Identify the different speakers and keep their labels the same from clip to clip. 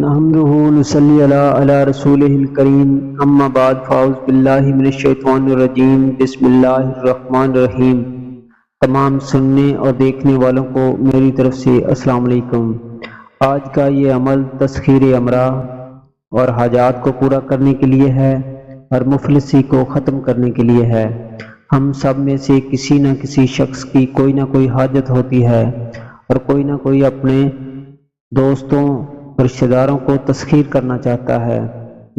Speaker 1: نحمده ونصلي على رسوله الكريم اما بعد فاعوذ باللہ من الشیطان الرجیم بسم اللہ الرحمن الرحیم۔ تمام سننے اور دیکھنے والوں کو میری طرف سے السلام علیکم۔ آج کا یہ عمل تسخیر امراء اور حاجات کو پورا کرنے کے لیے ہے اور مفلسی کو ختم کرنے کے لیے ہے۔ ہم سب میں سے کسی نہ کسی شخص کی کوئی نہ کوئی حاجت ہوتی ہے اور کوئی نہ کوئی اپنے دوستوں رشتہ داروں کو تسخیر کرنا چاہتا ہے،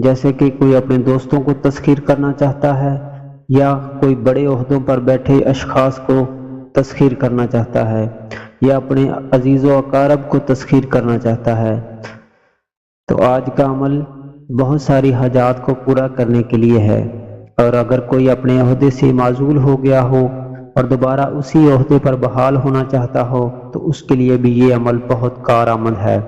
Speaker 1: جیسے کہ کوئی اپنے دوستوں کو تسخیر کرنا چاہتا ہے یا کوئی بڑے عہدوں پر بیٹھے اشخاص کو تسخیر کرنا چاہتا ہے یا اپنے عزیز و اقارب کو تسخیر کرنا چاہتا ہے۔ تو آج کا عمل بہت ساری حاجات کو پورا کرنے کے لیے ہے، اور اگر کوئی اپنے عہدے سے معزول ہو گیا ہو اور دوبارہ اسی عہدے پر بحال ہونا چاہتا ہو تو اس کے لیے بھی یہ عمل بہت کارآمد ہے۔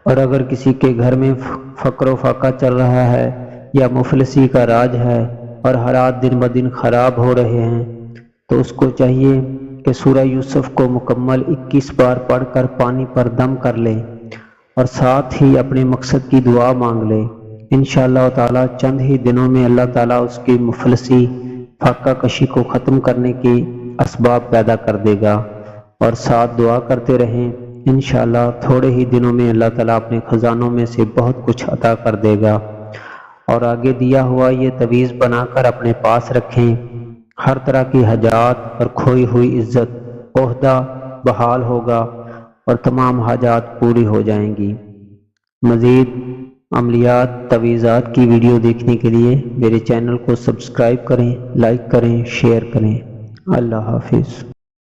Speaker 1: اور اگر کسی کے گھر میں فقر و فاقہ چل رہا ہے یا مفلسی کا راج ہے اور حالات دن بدن خراب ہو رہے ہیں تو اس کو چاہیے کہ سورہ یوسف کو مکمل 21 بار پڑھ کر پانی پر دم کر لے اور ساتھ ہی اپنے مقصد کی دعا مانگ لے۔ انشاءاللہ تعالی چند ہی دنوں میں اللہ تعالیٰ اس کی مفلسی فاقہ کشی کو ختم کرنے کی اسباب پیدا کر دے گا، اور ساتھ دعا کرتے رہیں، انشاءاللہ تھوڑے ہی دنوں میں اللہ تعالیٰ اپنے خزانوں میں سے بہت کچھ عطا کر دے گا۔ اور آگے دیا ہوا یہ تعویذ بنا کر اپنے پاس رکھیں، ہر طرح کی حاجات اور کھوئی ہوئی عزت عہدہ بحال ہوگا اور تمام حاجات پوری ہو جائیں گی۔ مزید عملیات تعویذات کی ویڈیو دیکھنے کے لیے میرے چینل کو سبسکرائب کریں، لائک کریں، شیئر کریں۔ اللہ حافظ۔